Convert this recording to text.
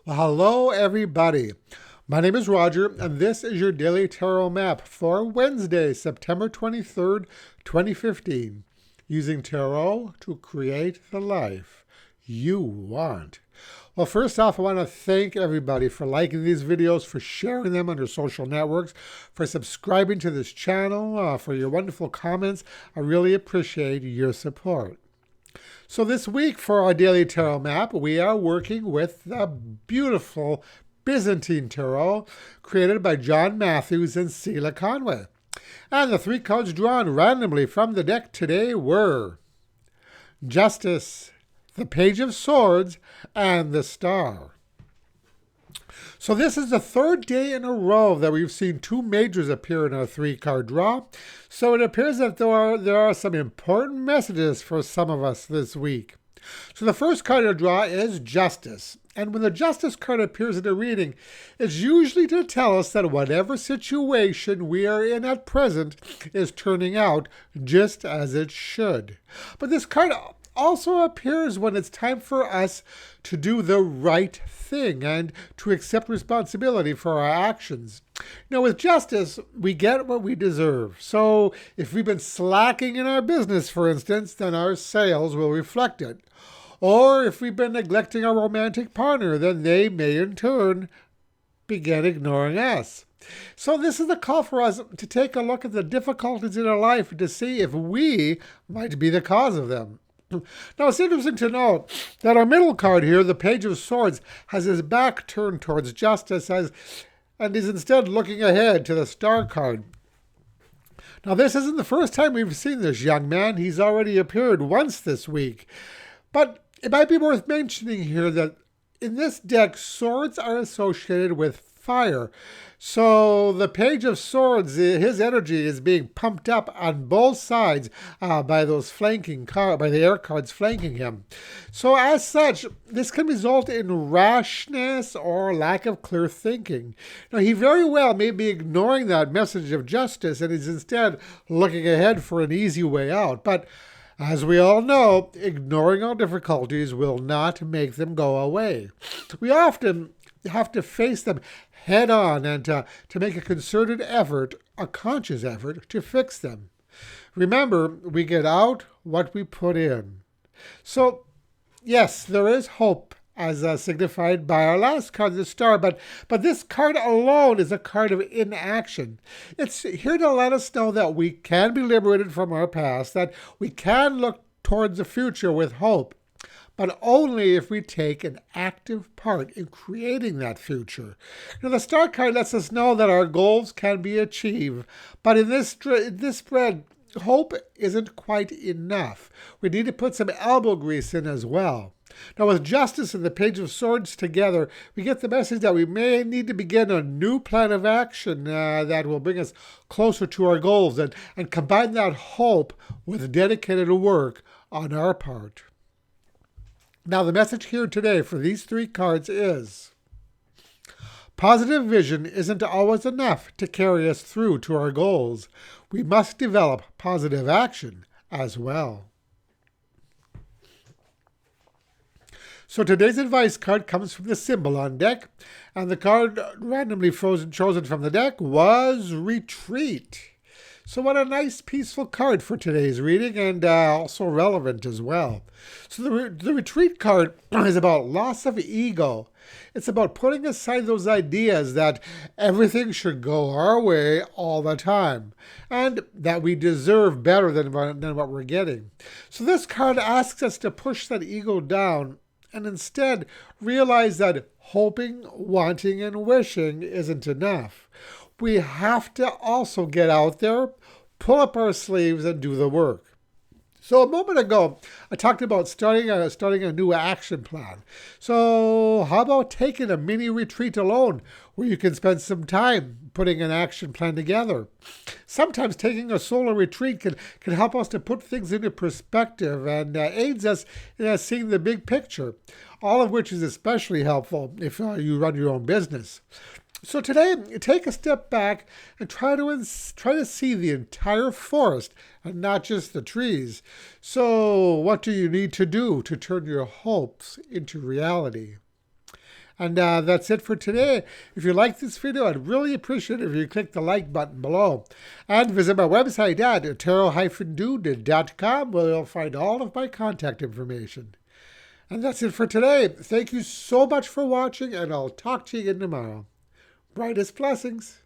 Well, hello, everybody. My name is Roger, and this is your daily tarot map for Wednesday, September 23rd, 2015, using tarot to create the life you want. Well, first off, I want to thank everybody for liking these videos, for sharing them on your social networks, for subscribing to this channel, for your wonderful comments. I really appreciate your support. So this week for our daily tarot map, we are working with the beautiful Byzantine tarot created by John Matthews and Cilla Conway. And the three cards drawn randomly from the deck today were Justice, the Page of Swords, and the Star. So this is the third day in a row that we've seen two majors appear in our three-card draw. So it appears that there are some important messages for some of us this week. So the first card to draw is Justice. And when the Justice card appears in a reading, it's usually to tell us that whatever situation we are in at present is turning out just as it should. But this card also appears when it's time for us to do the right thing and to accept responsibility for our actions. Now, with justice, we get what we deserve. So if we've been slacking in our business, for instance, then our sales will reflect it. Or if we've been neglecting our romantic partner, then they may in turn begin ignoring us. So this is a call for us to take a look at the difficulties in our life to see if we might be the cause of them. Now, it's interesting to note that our middle card here, the Page of Swords, has his back turned towards justice and is instead looking ahead to the Star card. Now, this isn't the first time we've seen this young man. He's already appeared once this week. But it might be worth mentioning here that in this deck, swords are associated with fire. So the Page of Swords, his energy is being pumped up on both sides by the air cards flanking him. So as such, this can result in rashness or lack of clear thinking. Now, he very well may be ignoring that message of justice and is instead looking ahead for an easy way out. But as we all know, ignoring our difficulties will not make them go away. We often have to face them head on and to make a concerted effort, a conscious effort, to fix them. Remember, we get out what we put in. So, yes, there is hope as signified by our last card, the Star, but this card alone is a card of inaction. It's here to let us know that we can be liberated from our past, that we can look towards the future with hope, but only if we take an active part in creating that future. Now, the Star card lets us know that our goals can be achieved, but in this spread, hope isn't quite enough. We need to put some elbow grease in as well. Now, with Justice and the Page of Swords together, we get the message that we may need to begin a new plan of action that will bring us closer to our goals and combine that hope with dedicated work on our part. Now, the message here today for these three cards is positive vision isn't always enough to carry us through to our goals. We must develop positive action as well. So today's advice card comes from the Symbolon deck, and the card randomly chosen from the deck was Retreat. So what a nice, peaceful card for today's reading, and also relevant as well. So the Retreat card is about loss of ego. It's about putting aside those ideas that everything should go our way all the time, and that we deserve better than what we're getting. So this card asks us to push that ego down and instead realize that hoping, wanting, and wishing isn't enough. We have to also get out there, pull up our sleeves, and do the work. So a moment ago, I talked about starting a new action plan. So how about taking a mini retreat alone where you can spend some time putting an action plan together? Sometimes taking a solo retreat can help us to put things into perspective and aids us in seeing the big picture, all of which is especially helpful if you run your own business. So today, take a step back and try to see the entire forest and not just the trees. So what do you need to do to turn your hopes into reality? And that's it for today. If you like this video, I'd really appreciate it if you click the like button below. And visit my website at tarot-dude.com, where you'll find all of my contact information. And that's it for today. Thank you so much for watching, and I'll talk to you again tomorrow. Brightest blessings.